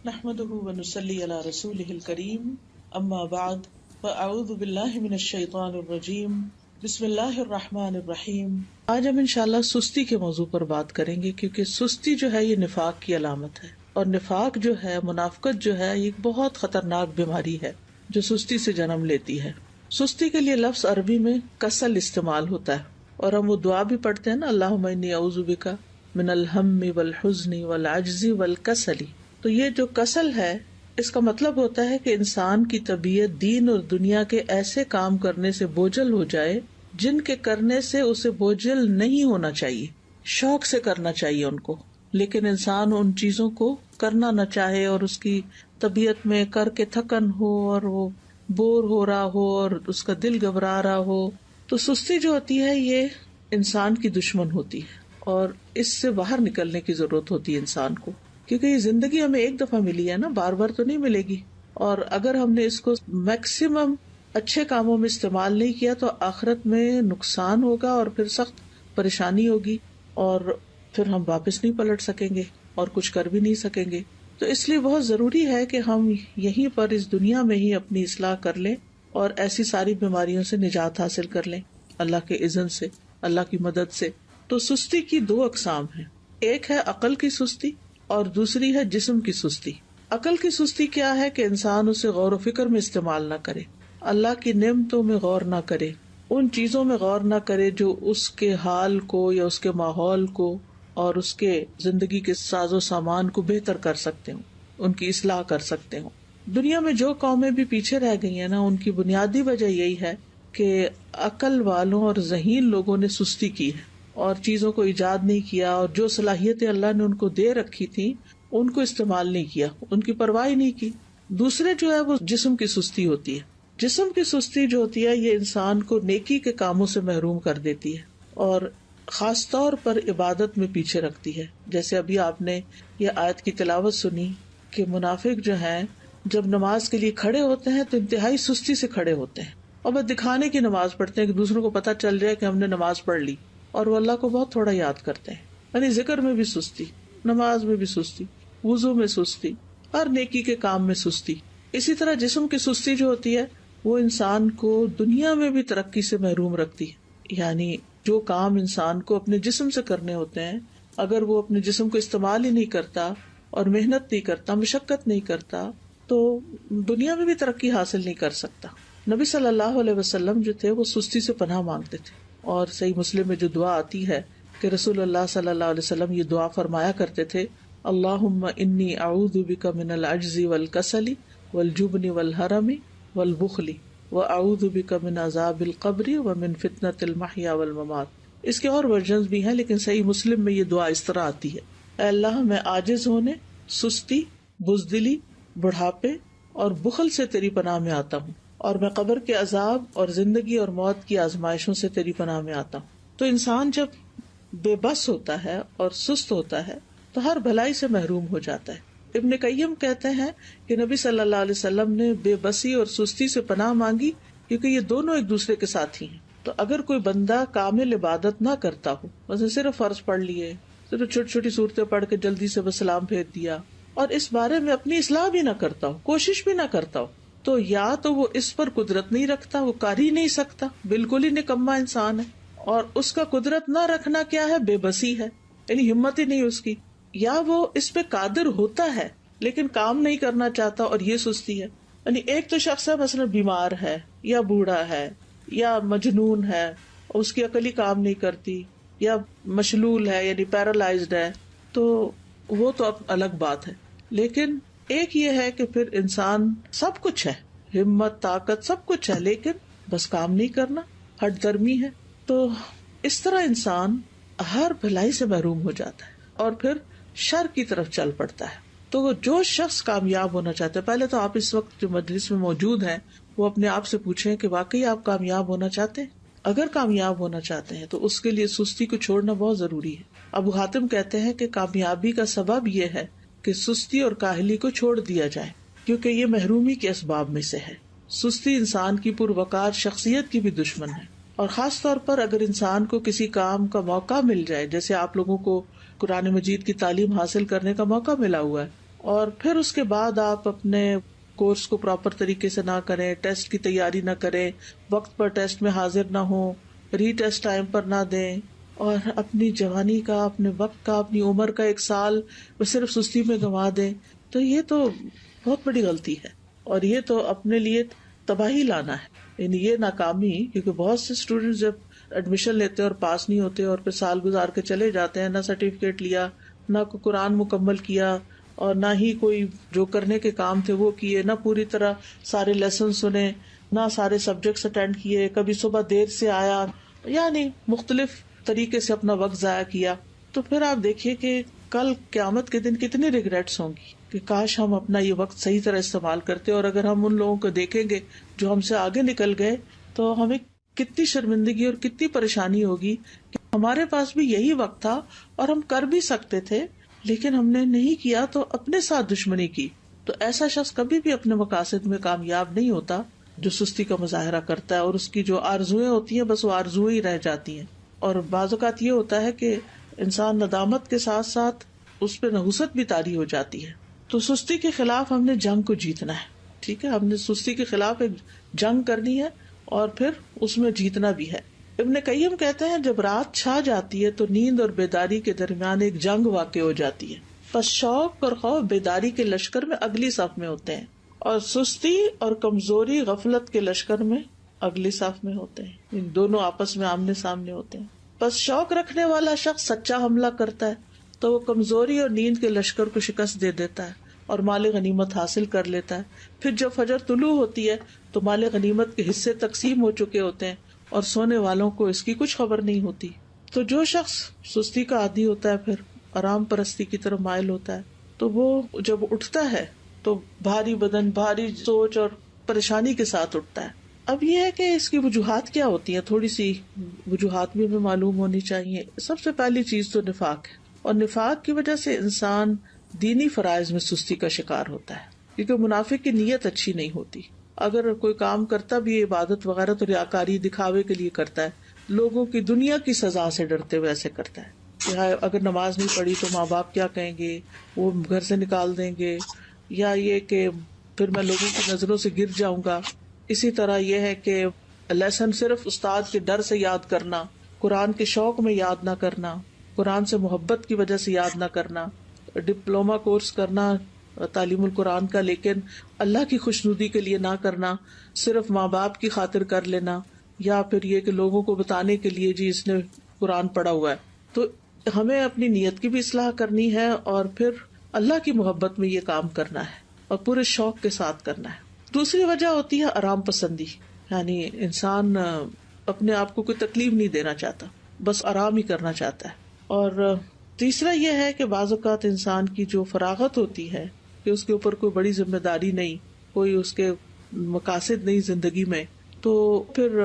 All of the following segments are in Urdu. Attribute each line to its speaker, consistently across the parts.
Speaker 1: نحمده ونصلي على رسوله الكريم اما بعد فاعوذ باللہ من الشیطان الرجیم بسم اللہ الرحمن الرحیم۔ آج ہم انشاءاللہ سستی کے موضوع پر بات کریں گے، کیونکہ سستی جو ہے یہ نفاق کی علامت ہے، اور نفاق جو ہے، منافقت جو ہے، یہ ایک بہت خطرناک بیماری ہے جو سستی سے جنم لیتی ہے۔ سستی کے لیے لفظ عربی میں کسل استعمال ہوتا ہے، اور ہم وہ دعا بھی پڑھتے ہیں نا، اللہم انی اعوذ بک من الہم والحزن والعجز والکسل۔ تو یہ جو کسل ہے، اس کا مطلب ہوتا ہے کہ انسان کی طبیعت دین اور دنیا کے ایسے کام کرنے سے بوجھل ہو جائے جن کے کرنے سے اسے بوجھل نہیں ہونا چاہیے، شوق سے کرنا چاہیے ان کو، لیکن انسان ان چیزوں کو کرنا نہ چاہے، اور اس کی طبیعت میں کر کے تھکن ہو، اور وہ بور ہو رہا ہو، اور اس کا دل گھبرا رہا ہو۔ تو سستی جو ہوتی ہے یہ انسان کی دشمن ہوتی ہے، اور اس سے باہر نکلنے کی ضرورت ہوتی ہے انسان کو، کیونکہ یہ زندگی ہمیں ایک دفعہ ملی ہے نا، بار بار تو نہیں ملے گی، اور اگر ہم نے اس کو میکسیمم اچھے کاموں میں استعمال نہیں کیا تو آخرت میں نقصان ہوگا، اور پھر سخت پریشانی ہوگی، اور پھر ہم واپس نہیں پلٹ سکیں گے اور کچھ کر بھی نہیں سکیں گے۔ تو اس لیے بہت ضروری ہے کہ ہم یہیں پر اس دنیا میں ہی اپنی اصلاح کر لیں، اور ایسی ساری بیماریوں سے نجات حاصل کر لیں اللہ کے اذن سے، اللہ کی مدد سے۔ تو سستی کی دو اقسام ہیں، ایک ہے عقل کی سستی اور دوسری ہے جسم کی سستی۔ عقل کی سستی کیا ہے کہ انسان اسے غور و فکر میں استعمال نہ کرے، اللہ کی نعمتوں میں غور نہ کرے، ان چیزوں میں غور نہ کرے جو اس کے حال کو یا اس کے ماحول کو اور اس کے زندگی کے ساز و سامان کو بہتر کر سکتے ہوں، ان کی اصلاح کر سکتے ہوں۔ دنیا میں جو قومیں بھی پیچھے رہ گئی ہیں نا، ان کی بنیادی وجہ یہی ہے کہ عقل والوں اور ذہین لوگوں نے سستی کی ہے اور چیزوں کو ایجاد نہیں کیا، اور جو صلاحیتیں اللہ نے ان کو دے رکھی تھی ان کو استعمال نہیں کیا، ان کی پرواہ نہیں کی۔ دوسرے جو ہے وہ جسم کی سستی ہوتی ہے۔ جسم کی سستی جو ہوتی ہے یہ انسان کو نیکی کے کاموں سے محروم کر دیتی ہے، اور خاص طور پر عبادت میں پیچھے رکھتی ہے۔ جیسے ابھی آپ نے یہ آیت کی تلاوت سنی کہ منافق جو ہیں جب نماز کے لیے کھڑے ہوتے ہیں تو انتہائی سستی سے کھڑے ہوتے ہیں، اور بس دکھانے کی نماز پڑھتے ہیں کہ دوسروں کو پتہ چل جائے کہ ہم نے نماز پڑھ لی، اور وہ اللہ کو بہت تھوڑا یاد کرتے ہیں۔ یعنی ذکر میں بھی سستی، نماز میں بھی سستی، وضو میں سستی، ہر نیکی کے کام میں سستی۔ اسی طرح جسم کی سستی جو ہوتی ہے وہ انسان کو دنیا میں بھی ترقی سے محروم رکھتی ہے۔ یعنی جو کام انسان کو اپنے جسم سے کرنے ہوتے ہیں، اگر وہ اپنے جسم کو استعمال ہی نہیں کرتا اور محنت نہیں کرتا، مشقت نہیں کرتا، تو دنیا میں بھی ترقی حاصل نہیں کر سکتا۔ نبی صلی اللہ علیہ وسلم جو تھے وہ سستی سے پناہ مانگتے تھے، اور صحیح مسلم میں جو دعا آتی ہے کہ رسول اللہ صلی اللہ علیہ وسلم یہ دعا فرمایا کرتے تھے، اللہم انی اعوذ بک من العجز والکسل والجبن والحرم والبخل واعوذ بک من عذاب القبر ومن فتنۃ المحیا والممات۔ اس کے اور ورژنز بھی ہیں، لیکن صحیح مسلم میں یہ دعا اس طرح آتی ہے، اے اللہ میں عاجز ہونے، سستی، بزدلی، بڑھاپے اور بخل سے تیری پناہ میں آتا ہوں، اور میں قبر کے عذاب اور زندگی اور موت کی آزمائشوں سے تیری پناہ میں آتا ہوں۔ تو انسان جب بے بس ہوتا ہے اور سست ہوتا ہے تو ہر بھلائی سے محروم ہو جاتا ہے۔ ابن قیم کہتے ہیں کہ نبی صلی اللہ علیہ وسلم نے بے بسی اور سستی سے پناہ مانگی، کیونکہ یہ دونوں ایک دوسرے کے ساتھی ہیں۔ تو اگر کوئی بندہ کامل عبادت نہ کرتا ہو، مثلا صرف فرض پڑھ لیے، صرف چھوٹی چھوٹی صورتیں پڑھ کے جلدی سے بس سلام پھیر دیا، اور اس بارے میں اپنی اصلاح بھی نہ کرتا ہو، کوشش بھی نہ کرتا ہو، تو یا تو وہ اس پر قدرت نہیں رکھتا، وہ کر ہی نہیں سکتا، بالکل ہی نکما انسان ہے، اور اس کا قدرت نہ رکھنا کیا ہے؟ بے بسی ہے، یعنی ہمت ہی نہیں اس کی، یا وہ اس پہ قادر ہوتا ہے لیکن کام نہیں کرنا چاہتا، اور یہ سستی ہے۔ یعنی ایک تو شخص ہے مثلا بیمار ہے یا بوڑھا ہے یا مجنون ہے، اس کی عقل ہی کام نہیں کرتی، یا مشلول ہے یعنی پیرالائزڈ ہے، تو وہ تو اب الگ بات ہے۔ لیکن ایک یہ ہے کہ پھر انسان سب کچھ ہے، ہمت، طاقت، سب کچھ ہے، لیکن بس کام نہیں کرنا، ہٹ درمی ہے۔ تو اس طرح انسان ہر بھلائی سے محروم ہو جاتا ہے اور پھر شر کی طرف چل پڑتا ہے۔ تو جو شخص کامیاب ہونا چاہتا ہے، پہلے تو آپ اس وقت جو مجلس میں موجود ہیں وہ اپنے آپ سے پوچھیں کہ واقعی آپ کامیاب ہونا چاہتے ہیں؟ اگر کامیاب ہونا چاہتے ہیں تو اس کے لیے سستی کو چھوڑنا بہت ضروری ہے۔ ابو حاتم کہتے ہیں کہ کامیابی کا سبب یہ ہے کہ سستی اور کاہلی کو چھوڑ دیا جائے، کیونکہ یہ محرومی کے اسباب میں سے ہے۔ سستی انسان کی پروقار شخصیت کی بھی دشمن ہے، اور خاص طور پر اگر انسان کو کسی کام کا موقع مل جائے، جیسے آپ لوگوں کو قرآن مجید کی تعلیم حاصل کرنے کا موقع ملا ہوا ہے، اور پھر اس کے بعد آپ اپنے کورس کو پراپر طریقے سے نہ کریں، ٹیسٹ کی تیاری نہ کریں، وقت پر ٹیسٹ میں حاضر نہ ہوں، ری ٹیسٹ ٹائم پر نہ دیں، اور اپنی جوانی کا، اپنے وقت کا، اپنی عمر کا 1 سال وہ صرف سستی میں گنوا دیں، تو یہ تو بہت بڑی غلطی ہے، اور یہ تو اپنے لیے تباہی لانا ہے، یعنی یہ ناکامی. کیونکہ بہت سے اسٹوڈینٹس جب ایڈمیشن لیتے ہیں اور پاس نہیں ہوتے اور پھر سال گزار کے چلے جاتے ہیں، نہ سرٹیفکیٹ لیا، نہ کوئی قرآن مکمل کیا، اور نہ ہی کوئی جو کرنے کے کام تھے وہ کیے، نہ پوری طرح سارے لیسن سنے، نہ سارے سبجیکٹس اٹینڈ کیے، کبھی صبح دیر سے آیا، یعنی مختلف طریقے سے اپنا وقت ضائع کیا. تو پھر آپ دیکھیے کہ کل قیامت کے دن کتنی ریگریٹس ہوں گی کہ کاش ہم اپنا یہ وقت صحیح طرح استعمال کرتے. اور اگر ہم ان لوگوں کو دیکھیں گے جو ہم سے آگے نکل گئے تو ہمیں کتنی شرمندگی اور کتنی پریشانی ہوگی کہ ہمارے پاس بھی یہی وقت تھا اور ہم کر بھی سکتے تھے لیکن ہم نے نہیں کیا، تو اپنے ساتھ دشمنی کی. تو ایسا شخص کبھی بھی اپنے مقاصد میں کامیاب نہیں ہوتا جو سستی کا مظاہرہ کرتا ہے، اور اس کی جو آرزویں ہوتی ہیں بس وہ آرزویں ہی رہ جاتی ہیں. اور بعض اوقات یہ ہوتا ہے کہ انسان ندامت کے ساتھ ساتھ اس پہ نحوست بھی طاری ہو جاتی ہے. تو سستی کے خلاف ہم نے جنگ کو جیتنا ہے. ٹھیک ہے، ہم نے سستی کے خلاف ایک جنگ کرنی ہے اور پھر اس میں جیتنا بھی ہے. ابن قیم کہتے ہیں جب رات چھا جاتی ہے تو نیند اور بیداری کے درمیان ایک جنگ واقع ہو جاتی ہے. پس شوق اور خوف بیداری کے لشکر میں اگلی صف میں ہوتے ہیں، اور سستی اور کمزوری غفلت کے لشکر میں اگلی صف میں ہوتے ہیں. ان دونوں آپس میں آمنے سامنے ہوتے ہیں. پس شوق رکھنے والا شخص سچا حملہ کرتا ہے تو وہ کمزوری اور نیند کے لشکر کو شکست دے دیتا ہے اور مال غنیمت حاصل کر لیتا ہے. پھر جب فجر طلوع ہوتی ہے تو مال غنیمت کے حصے تقسیم ہو چکے ہوتے ہیں اور سونے والوں کو اس کی کچھ خبر نہیں ہوتی. تو جو شخص سستی کا عادی ہوتا ہے پھر آرام پرستی کی طرف مائل ہوتا ہے تو وہ جب اٹھتا ہے تو بھاری بدن، بھاری سوچ اور پریشانی کے ساتھ اٹھتا ہے. اب یہ ہے کہ اس کی وجوہات کیا ہوتی ہیں، تھوڑی سی وجوہات بھی ہمیں معلوم ہونی چاہیے. سب سے پہلی چیز تو نفاق ہے، اور نفاق کی وجہ سے انسان دینی فرائض میں سستی کا شکار ہوتا ہے، کیونکہ منافق کی نیت اچھی نہیں ہوتی. اگر کوئی کام کرتا بھی ہے عبادت وغیرہ تو ریاکاری دکھاوے کے لیے کرتا ہے، لوگوں کی دنیا کی سزا سے ڈرتے ہوئے ایسے کرتا ہے کہ اگر نماز نہیں پڑھی تو ماں باپ کیا کہیں گے، وہ گھر سے نکال دیں گے، یا یہ کہ پھر میں لوگوں کی نظروں سے گر جاؤں گا. اسی طرح یہ ہے کہ لیسن صرف استاد کے ڈر سے یاد کرنا، قرآن کے شوق میں یاد نہ کرنا، قرآن سے محبت کی وجہ سے یاد نہ کرنا، ڈپلوما کورس کرنا تعلیم القرآن کا لیکن اللہ کی خوشنودی کے لیے نہ کرنا، صرف ماں باپ کی خاطر کر لینا، یا پھر یہ کہ لوگوں کو بتانے کے لیے جی اس نے قرآن پڑھا ہوا ہے. تو ہمیں اپنی نیت کی بھی اصلاح کرنی ہے اور پھر اللہ کی محبت میں یہ کام کرنا ہے اور پورے شوق کے ساتھ کرنا ہے. دوسری وجہ ہوتی ہے آرام پسندی، یعنی انسان اپنے آپ کو کوئی تکلیف نہیں دینا چاہتا، بس آرام ہی کرنا چاہتا ہے. اور تیسرا یہ ہے کہ بعض اوقات انسان کی جو فراغت ہوتی ہے کہ اس کے اوپر کوئی بڑی ذمہ داری نہیں، کوئی اس کے مقاصد نہیں زندگی میں، تو پھر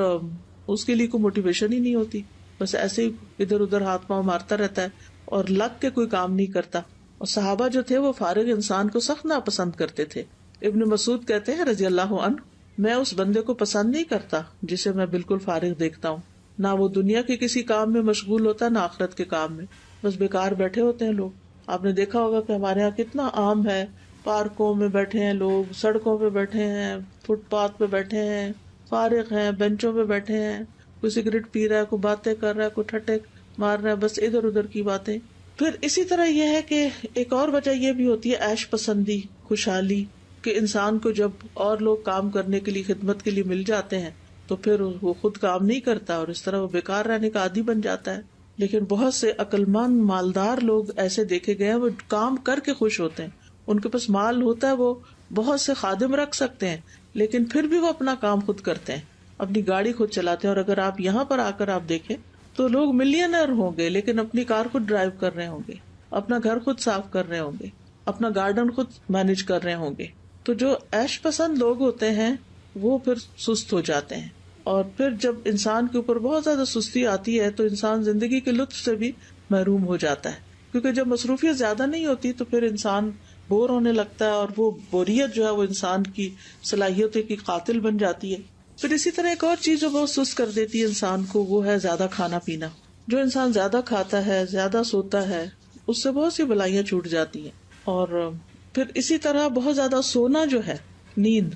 Speaker 1: اس کے لیے کوئی موٹیویشن ہی نہیں ہوتی، بس ایسے ہی ادھر ادھر ہاتھ پاؤں مارتا رہتا ہے اور لگ کے کوئی کام نہیں کرتا. اور صحابہ جو تھے وہ فارغ انسان کو سخت ناپسند کرتے تھے. ابن مسعود کہتے ہیں رضی اللہ عنہ، میں اس بندے کو پسند نہیں کرتا جسے میں بالکل فارغ دیکھتا ہوں، نہ وہ دنیا کے کسی کام میں مشغول ہوتا نہ آخرت کے کام میں، بس بیکار بیٹھے ہوتے ہیں لوگ. آپ نے دیکھا ہوگا کہ ہمارے یہاں کتنا عام ہے، پارکوں میں بیٹھے ہیں لوگ، سڑکوں پہ بیٹھے ہیں، فٹ پاتھ پہ بیٹھے ہیں، فارغ ہیں، بینچوں پہ بیٹھے ہیں، کوئی سگریٹ پی رہا ہے، کوئی باتیں کر رہا ہے، کوئی ٹھٹے مار رہا ہے، بس ادھر ادھر کی باتیں. پھر اسی طرح یہ ہے کہ ایک اور وجہ یہ بھی ہوتی ہے عیش پسندی، خوشحالی، کہ انسان کو جب اور لوگ کام کرنے کے لیے، خدمت کے لیے مل جاتے ہیں تو پھر وہ خود کام نہیں کرتا اور اس طرح وہ بیکار رہنے کا عادی بن جاتا ہے. لیکن بہت سے عقل مند مالدار لوگ ایسے دیکھے گئے ہیں، وہ کام کر کے خوش ہوتے ہیں، ان کے پاس مال ہوتا ہے، وہ بہت سے خادم رکھ سکتے ہیں لیکن پھر بھی وہ اپنا کام خود کرتے ہیں، اپنی گاڑی خود چلاتے ہیں. اور اگر آپ یہاں پر آ کر آپ دیکھیں تو لوگ ملینئر ہوں گے لیکن اپنی کار خود ڈرائیو کر رہے ہوں گے، اپنا گھر خود صاف کر رہے ہوں گے، اپنا گارڈن خود مینج کر رہے ہوں گے. تو جو عیش پسند لوگ ہوتے ہیں وہ پھر سست ہو جاتے ہیں، اور پھر جب انسان کے اوپر بہت زیادہ سستی آتی ہے تو انسان زندگی کے لطف سے بھی محروم ہو جاتا ہے، کیونکہ جب مصروفیت زیادہ نہیں ہوتی تو پھر انسان بور ہونے لگتا ہے، اور وہ بوریت جو ہے وہ انسان کی صلاحیتوں کی قاتل بن جاتی ہے. پھر اسی طرح ایک اور چیز جو بہت سست کر دیتی ہے انسان کو، وہ ہے زیادہ کھانا پینا. جو انسان زیادہ کھاتا ہے، زیادہ سوتا ہے، اس سے بہت سی بلائیاں چھوٹ جاتی ہیں. اور پھر اسی طرح بہت زیادہ سونا جو ہے، نیند،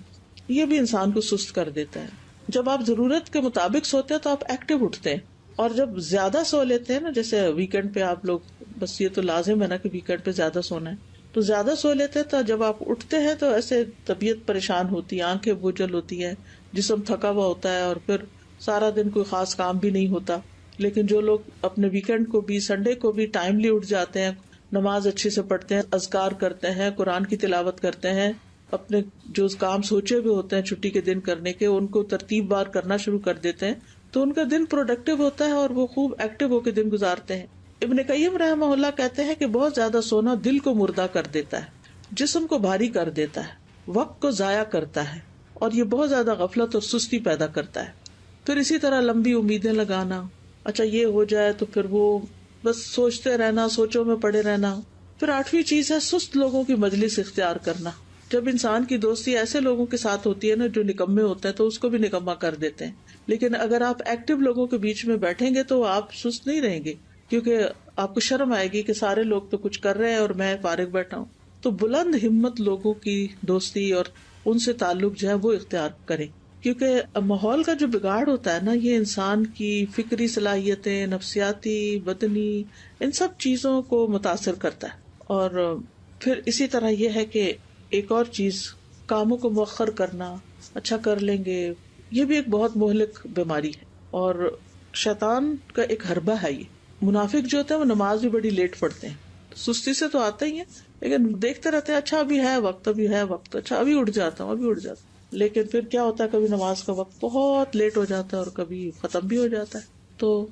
Speaker 1: یہ بھی انسان کو سست کر دیتا ہے. جب آپ ضرورت کے مطابق سوتے ہیں تو آپ ایکٹیو اٹھتے ہیں، اور جب زیادہ سو لیتے ہیں نا، جیسے ویکینڈ پہ آپ لوگ، بس یہ تو لازم ہے نا کہ ویکینڈ پہ زیادہ سونا ہے، تو زیادہ سو لیتے ہیں تو جب آپ اٹھتے ہیں تو ایسے طبیعت پریشان ہوتی ہے، آنکھیں بوجھل ہوتی ہیں، جسم تھکا ہوا ہوتا ہے، اور پھر سارا دن کوئی خاص کام بھی نہیں ہوتا. لیکن جو لوگ اپنے ویکینڈ کو بھی، سنڈے کو بھی ٹائملی اٹھ جاتے ہیں، نماز اچھے سے پڑھتے ہیں، اذکار کرتے ہیں، قرآن کی تلاوت کرتے ہیں، اپنے جو کام سوچے ہوئے ہوتے ہیں چھٹی کے دن کرنے کے، ان کو ترتیب بار کرنا شروع کر دیتے ہیں، تو ان کا دن پروڈکٹیو ہوتا ہے اور وہ خوب ایکٹیو ہو کے دن گزارتے ہیں. ابن قیم رحمہ اللہ کہتے ہیں کہ بہت زیادہ سونا دل کو مردہ کر دیتا ہے، جسم کو بھاری کر دیتا ہے، وقت کو ضائع کرتا ہے، اور یہ بہت زیادہ غفلت اور سستی پیدا کرتا ہے. پھر اسی طرح لمبی امیدیں لگانا، اچھا یہ ہو جائے تو پھر وہ بس سوچتے رہنا، سوچوں میں پڑے رہنا. پھر 8ویں چیز ہے سست لوگوں کی مجلس اختیار کرنا. جب انسان کی دوستی ایسے لوگوں کے ساتھ ہوتی ہے نا جو نکمے ہوتے ہیں تو اس کو بھی نکما کر دیتے ہیں. لیکن اگر آپ ایکٹیو لوگوں کے بیچ میں بیٹھیں گے تو آپ سست نہیں رہیں گے، کیونکہ آپ کو شرم آئے گی کہ سارے لوگ تو کچھ کر رہے ہیں اور میں فارغ بیٹھا ہوں. تو بلند ہمت لوگوں کی دوستی اور ان سے تعلق جو ہے وہ اختیار کریں، کیونکہ ماحول کا جو بگاڑ ہوتا ہے نا، یہ انسان کی فکری صلاحیتیں، نفسیاتی، بدنی، ان سب چیزوں کو متاثر کرتا ہے. اور پھر اسی طرح یہ ہے کہ ایک اور چیز، کاموں کو مؤخر کرنا، اچھا کر لیں گے، یہ بھی ایک بہت مہلک بیماری ہے اور شیطان کا ایک حربہ ہے. یہ منافق جو ہوتے ہیں وہ نماز بھی بڑی لیٹ پڑھتے ہیں، سستی سے تو آتے ہی ہیں لیکن دیکھتے رہتے ہیں اچھا ابھی ہے وقت، ابھی ہے وقت، اچھا ابھی اٹھ جاتا ہوں، ابھی اٹھ جاتا ہوں. لیکن پھر کیا ہوتا ہے، کبھی نماز کا وقت بہت لیٹ ہو جاتا ہے اور کبھی ختم بھی ہو جاتا ہے. تو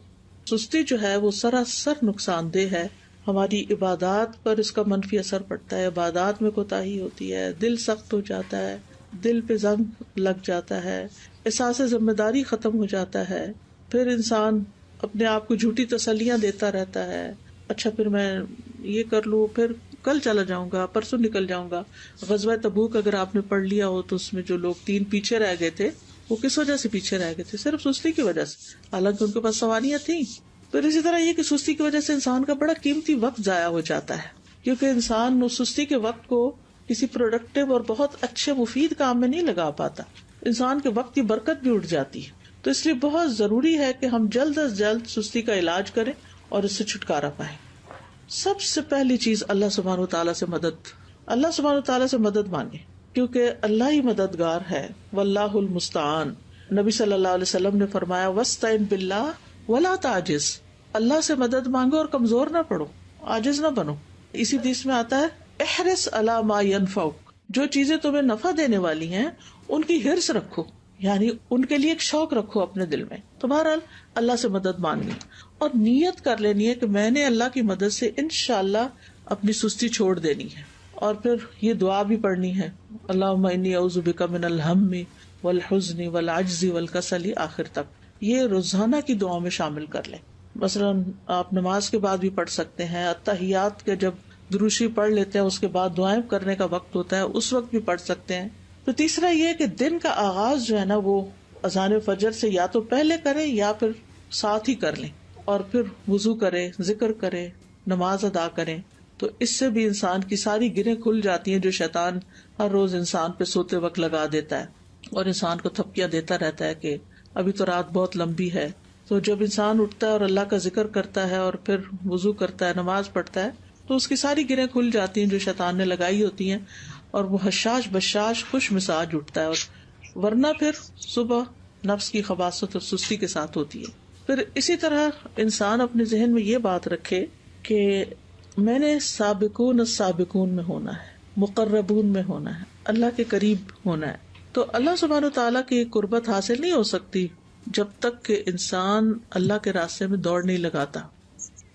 Speaker 1: سستی جو ہے وہ سراسر نقصان دہ ہے. ہماری عبادات پر اس کا منفی اثر پڑتا ہے، عبادات میں کوتاہی ہوتی ہے، دل سخت ہو جاتا ہے، دل پہ زنگ لگ جاتا ہے، احساس ذمہ داری ختم ہو جاتا ہے. پھر انسان اپنے آپ کو جھوٹی تسلیاں دیتا رہتا ہے، اچھا پھر میں یہ کر لوں، پھر کل چلا جاؤں گا، پرسوں نکل جاؤں گا. غزوہ تبوک اگر آپ نے پڑھ لیا ہو تو اس میں جو لوگ 3 پیچھے رہ گئے تھے، وہ کس وجہ سے پیچھے رہ گئے تھے؟ صرف سستی کی وجہ سے، حالانکہ ان کے پاس سواریاں تھیں. پھر اسی طرح یہ کہ سستی کی وجہ سے انسان کا بڑا قیمتی وقت ضائع ہو جاتا ہے، کیونکہ انسان اس سستی کے وقت کو کسی پروڈکٹیو اور بہت اچھے مفید کام میں نہیں لگا پاتا، انسان کے وقت کی برکت بھی اٹھ جاتی ہے. تو اس لیے بہت ضروری ہے کہ ہم جلد از جلد سستی کا علاج کریں اور اس سے چھٹکارا پائیں. سب سے پہلی چیز اللہ سبحانہ وتعالیٰ سے مدد، اللہ سبحانہ وتعالیٰ سے مدد مانگے، کیونکہ اللہ ہی مددگار ہے. واللہ المستعان، نبی صلی اللہ علیہ وسلم نے فرمایا وَاسْتَعِن بِاللَّهِ وَلَا تَعْجِزْ، اللہ سے مدد مانگو اور کمزور نہ پڑو، عاجز نہ بنو. اسی حدیث میں آتا ہے احرص علی ما ينفعک، جو چیزیں تمہیں نفع دینے والی ہیں ان کی حرص رکھو، یعنی ان کے لیے ایک شوق رکھو اپنے دل میں. تو بہرحال اللہ سے مدد مانگنی اور نیت کر لینی ہے کہ میں نے اللہ کی مدد سے انشاءاللہ اپنی سستی چھوڑ دینی ہے. اور پھر یہ دعا بھی پڑھنی ہے، اللہم انی اعوذ بک من الہم والحزن والعجز والکسل، آخر تک. یہ روزانہ کی دعاؤں میں شامل کر لیں. مثلاً آپ نماز کے بعد بھی پڑھ سکتے ہیں، اتحیات کے جب دروشی پڑھ لیتے ہیں اس کے بعد دعائیں کرنے کا وقت ہوتا ہے اس وقت بھی پڑھ سکتے ہیں. تو تیسرا یہ کہ دن کا آغاز جو ہے نا وہ اذان فجر سے یا تو پہلے کریں یا پھر ساتھ ہی کر لیں، اور پھر وضو کریں، ذکر کریں، نماز ادا کریں. تو اس سے بھی انسان کی ساری گرہیں کھل جاتی ہیں جو شیطان ہر روز انسان پہ سوتے وقت لگا دیتا ہے اور انسان کو تھپکیاں دیتا رہتا ہے کہ ابھی تو رات بہت لمبی ہے. تو جب انسان اٹھتا ہے اور اللہ کا ذکر کرتا ہے اور پھر وضو کرتا ہے، نماز پڑھتا ہے، تو اس کی ساری گرہیں کھل جاتی ہیں جو شیطان نے لگائی ہوتی ہیں، اور وہ حشاش بشاش خوش مزاج اٹھتا ہے. اور ورنہ پھر صبح نفس کی خباثت اور سستی کے ساتھ ہوتی ہے. پھر اسی طرح انسان اپنے ذہن میں یہ بات رکھے کہ میں نے سابقون السابقون میں ہونا ہے، مقربون میں ہونا ہے، اللہ کے قریب ہونا ہے. تو اللہ سبحانہ وتعالیٰ کی قربت حاصل نہیں ہو سکتی جب تک کہ انسان اللہ کے راستے میں دوڑ نہیں لگاتا.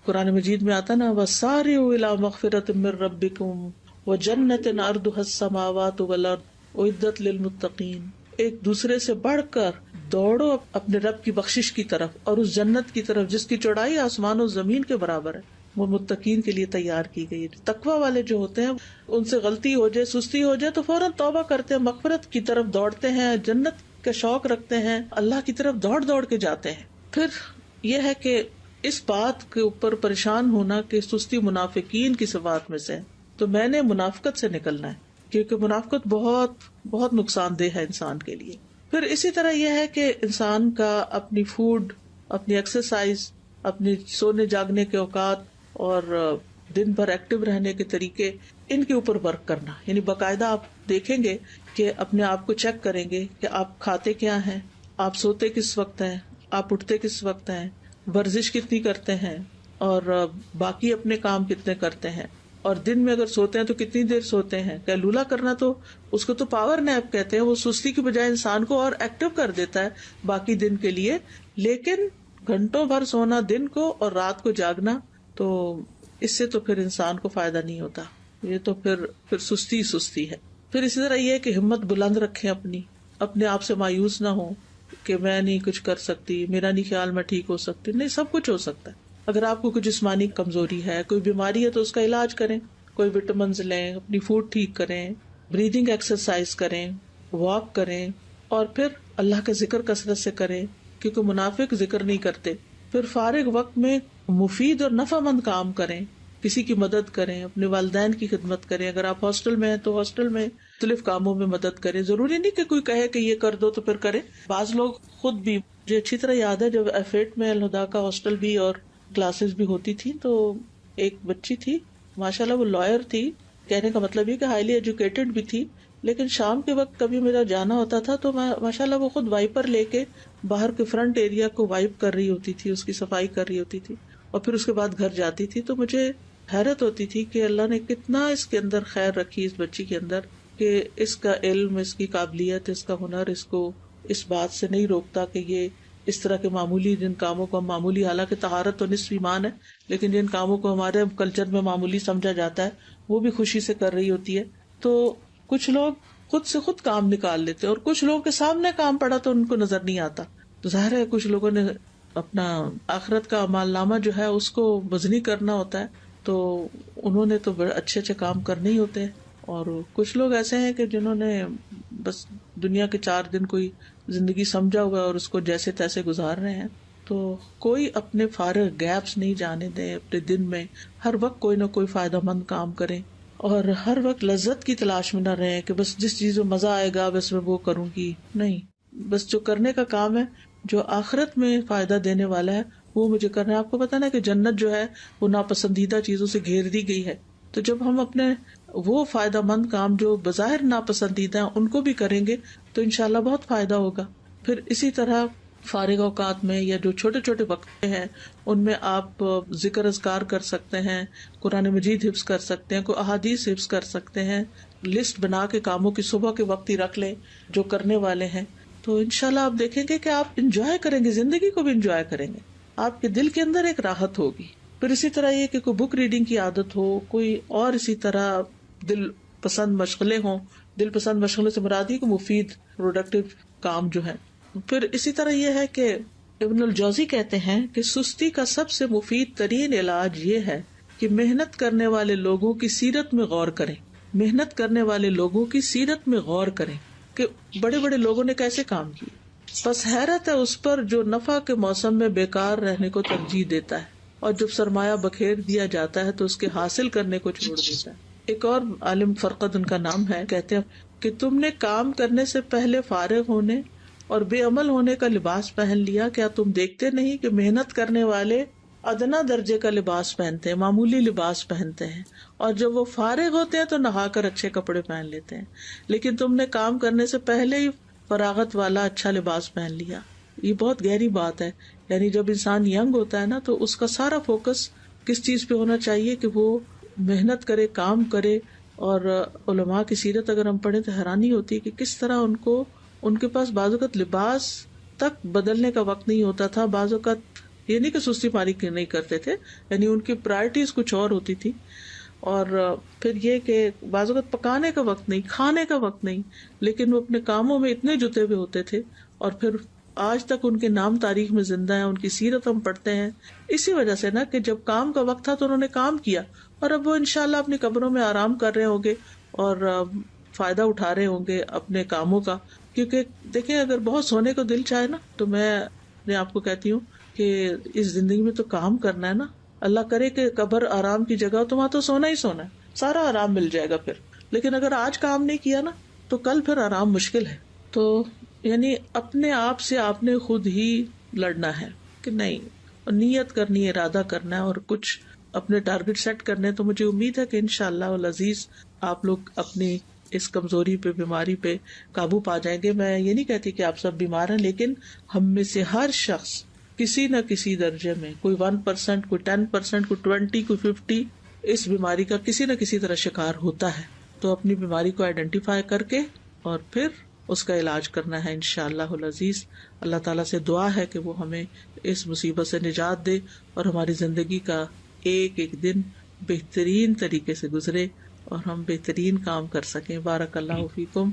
Speaker 1: قرآن مجید میں آتا نا وَسَارِعُوا إِلَىٰ مَغْفِرَةٍ مِّن رَّبِّكُمْ وَجَنَّةٍ عَرْضُهَا السَّمَاوَاتُ وَالْأَرْضُ أُعِدَّتْ لِلْمُتَّقِينَ، ایک دوسرے سے بڑھ کر دوڑو اپنے رب کی بخشش کی طرف اور اس جنت کی طرف جس کی چوڑائی آسمان و زمین کے برابر ہے، وہ متقین کے لیے تیار کی گئی ہے. تقوی والے جو ہوتے ہیں ان سے غلطی ہو جائے، سستی ہو جائے تو فوراً توبہ کرتے ہیں، مغفرت کی طرف دوڑتے ہیں، جنت کا شوق رکھتے ہیں، اللہ کی طرف دوڑ دوڑ کے جاتے ہیں. پھر یہ ہے کہ اس بات کے اوپر پریشان ہونا کہ سستی منافقین کی صفات میں سے، تو میں نے منافقت سے نکلنا ہے، کیونکہ منافقت بہت بہت نقصان دہ ہے انسان کے لیے. پھر اسی طرح یہ ہے کہ انسان کا اپنی فوڈ، اپنی ایکسرسائز، اپنی سونے جاگنے کے اوقات اور دن بھر ایکٹیو رہنے کے طریقے، ان کے اوپر ورک کرنا. یعنی باقاعدہ آپ دیکھیں گے کہ اپنے آپ کو چیک کریں گے کہ آپ کھاتے کیا ہیں، آپ سوتے کس وقت ہیں، آپ اٹھتے کس وقت ہیں، ورزش کتنی کرتے ہیں، اور باقی اپنے کام کتنے کرتے ہیں، اور دن میں اگر سوتے ہیں تو کتنی دیر سوتے ہیں. کیلولا کرنا تو اس کو تو پاور نیپ کہتے ہیں، وہ سستی کی بجائے انسان کو اور ایکٹیو کر دیتا ہے باقی دن کے لیے. لیکن گھنٹوں بھر سونا دن کو اور رات کو جاگنا، تو اس سے تو پھر انسان کو فائدہ نہیں ہوتا، یہ تو پھر سستی ہے. پھر اسی طرح یہ کہ ہمت بلند رکھیں، اپنے آپ سے مایوس نہ ہو کہ میں نہیں کچھ کر سکتی، میرا نہیں خیال میں ٹھیک ہو سکتی. نہیں، سب کچھ ہو سکتا ہے. اگر آپ کو کوئی جسمانی کمزوری ہے، کوئی بیماری ہے، تو اس کا علاج کریں، کوئی وٹامنز لیں، اپنی فوڈ ٹھیک کریں، بریدنگ ایکسرسائز کریں، واک کریں، اور پھر اللہ کا ذکر کثرت سے کریں، کیونکہ منافق ذکر نہیں کرتے. پھر فارغ وقت میں مفید اور نفع مند کام کریں، کسی کی مدد کریں، اپنے والدین کی خدمت کریں. اگر آپ ہاسٹل میں ہیں تو ہاسٹل میں مختلف کاموں میں مدد کریں. ضروری نہیں کہ کوئی کہے کہ یہ کر دو تو پھر کریں. بعض لوگ خود بھی، مجھے اچھی طرح یاد ہے جب F8 میں الہدا کا ہاسٹل بھی اور کلاسز بھی ہوتی تھی، تو ایک بچی تھی، ماشاءاللہ وہ لائر تھی، کہنے کا مطلب یہ کہ ہائیلی ایجوکیٹڈ بھی تھی. لیکن شام کے وقت کبھی میرا جانا ہوتا تھا تو ماشاءاللہ وہ خود وائپر لے کے باہر کے فرنٹ ایریا کو وائپ کر رہی ہوتی تھی، اس کی صفائی کر رہی ہوتی تھی، اور پھر اس کے بعد گھر جاتی تھی. تو مجھے حیرت ہوتی تھی کہ اللہ نے کتنا اس کے اندر خیر رکھی، اس بچی کے اندر، کہ اس کا علم، اس کی قابلیت، اس کا ہنر اس کو اس بات سے نہیں روکتا کہ یہ اس طرح کے معمولی جن کاموں کو ہم معمولی، حالانکہ طہارت تو نصف ایمان ہے، لیکن جن کاموں کو ہمارے کلچر میں معمولی سمجھا جاتا ہے وہ بھی خوشی سے کر رہی ہوتی ہے. تو کچھ لوگ خود سے خود کام نکال لیتے، اور کچھ لوگوں کے سامنے کام پڑا تو ان کو نظر نہیں آتا. تو ظاہر ہے کچھ لوگوں نے اپنا آخرت کا اعمال نامہ جو ہے اس کو وزنی کرنا ہوتا ہے، تو انہوں نے تو بڑے اچھے اچھے کام کرنے ہی ہوتے ہیں. اور کچھ لوگ ایسے ہیں کہ جنہوں نے بس دنیا کے 4 دن کوئی زندگی سمجھا ہوا اور اس کو جیسے تیسے گزار رہے ہیں. تو کوئی اپنے فارغ گیپس نہیں جانے دیں اپنے دن میں، ہر وقت کوئی نہ کوئی فائدہ مند کام کریں، اور ہر وقت لذت کی تلاش میں نہ رہیں کہ بس جس چیز میں مزہ آئے گا بس میں وہ کروں گی. نہیں، بس جو کرنے کا کام ہے، جو آخرت میں فائدہ دینے والا ہے، وہ مجھے کرنا ہے. آپ کو پتا نا کہ جنت جو ہے وہ ناپسندیدہ چیزوں سے گھیر دی گئی ہے. تو جب ہم اپنے وہ فائدہ مند کام جو بظاہر ناپسندیدہ ہیں ان کو بھی کریں گے تو انشاءاللہ بہت فائدہ ہوگا. پھر اسی طرح فارغ اوقات میں یا جو چھوٹے چھوٹے وقت ہیں ان میں آپ ذکر اذکار کر سکتے ہیں، قرآن مجید حفظ کر سکتے ہیں، کوئی احادیث حفظ کر سکتے ہیں. لسٹ بنا کے کاموں کی صبح کے وقت ہی رکھ لیں جو کرنے والے ہیں. تو انشاءاللہ آپ دیکھیں گے کہ آپ انجوائے کریں گے، زندگی کو بھی انجوائے کریں گے، آپ کے دل کے اندر ایک راحت ہوگی. پھر اسی طرح یہ کہ کوئی بک ریڈنگ کی عادت ہو، کوئی اور اسی طرح دل پسند مشغلیں ہوں. دل پسند مشغلے سے مراد یہ کہ مفید پروڈکٹیو کام جو ہے. پھر اسی طرح یہ ہے کہ ابن الجوزی کہتے ہیں کہ سستی کا سب سے مفید ترین علاج یہ ہے کہ محنت کرنے والے لوگوں کی سیرت میں غور کریں. محنت کرنے والے لوگوں کی سیرت میں غور کریں کہ بڑے بڑے لوگوں نے کیسے کام کیے. بس حیرت ہے اس پر جو نفع کے موسم میں بیکار رہنے کو ترجیح دیتا ہے، اور جب سرمایہ بکھیر دیا جاتا ہے تو اس کے حاصل کرنے کو چھوڑ دیتا ہے. ایک اور عالم فرقد ان کا نام ہے، کہتے ہیں کہ تم نے کام کرنے سے پہلے فارغ ہونے اور بے عمل ہونے کا لباس پہن لیا. کیا تم دیکھتے نہیں کہ محنت کرنے والے ادنا درجے کا لباس پہنتے ہیں، معمولی لباس پہنتے ہیں، اور جب وہ فارغ ہوتے ہیں تو نہا کر اچھے کپڑے پہن لیتے ہیں، لیکن تم نے کام کرنے سے پہلے ہی فراغت والا اچھا لباس پہن لیا. یہ بہت گہری بات ہے. یعنی جب انسان ینگ ہوتا ہے نا تو اس کا سارا فوکس کس چیز پہ ہونا چاہیے کہ وہ محنت کرے، کام کرے. اور علماء کی سیرت اگر ہم پڑھیں تو حیرانی ہوتی ہے کہ کس طرح ان کے پاس بعض اوقات لباس تک بدلنے کا وقت نہیں ہوتا تھا. بعض اوقات یہ نہیں کہ سستی پاری نہیں کرتے تھے، یعنی ان کی پرائرٹیز کچھ اور ہوتی تھی. اور پھر یہ کہ بعض اوقات پکانے کا وقت نہیں، کھانے کا وقت نہیں، لیکن وہ اپنے کاموں میں اتنے جتے ہوئے ہوتے تھے، اور پھر آج تک ان کے نام تاریخ میں زندہ ہیں، ان کی سیرت ہم پڑھتے ہیں اسی وجہ سے نا کہ جب کام کا وقت تھا تو انہوں نے کام کیا، اور اب وہ انشاءاللہ اپنی قبروں میں آرام کر رہے ہوں گے اور فائدہ اٹھا رہے ہوں گے اپنے کاموں کا. کیونکہ دیکھیں اگر بہت سونے کو دل چاہے نا تو میں آپ کو کہتی ہوں کہ اس زندگی میں تو کام کرنا ہے نا. اللہ کرے کہ قبر آرام کی جگہ ہو تو وہاں تو سونا ہی سونا ہے. سارا آرام مل جائے گا پھر. لیکن اگر آج کام نہیں کیا نا تو کل پھر آرام مشکل ہے. تو یعنی اپنے آپ سے آپ نے خود ہی لڑنا ہے کہ نہیں, نیت کرنی ہے, ارادہ کرنا ہے اور کچھ اپنے ٹارگٹ سیٹ کرنے. تو مجھے امید ہے کہ انشاءاللہ العزیز آپ لوگ اپنی اس کمزوری پہ, بیماری پہ قابو پا جائیں گے. میں یہ نہیں کہتی کہ آپ سب بیمار ہیں, لیکن ہم میں سے ہر شخص کسی نہ کسی درجے میں, کوئی 1%, کوئی 10%, کوئی 20, کوئی 50 اس بیماری کا کسی نہ کسی طرح شکار ہوتا ہے. تو اپنی بیماری کو آئیڈینٹیفائی کر کے اور پھر اس کا علاج کرنا ہے انشاءاللہ العزیز. اللہ تعالیٰ سے دعا ہے کہ وہ ہمیں اس مصیبت سے نجات دے اور ہماری زندگی کا ایک ایک دن بہترین طریقے سے گزرے اور ہم بہترین کام کر سکیں. بارک اللہ فیکم.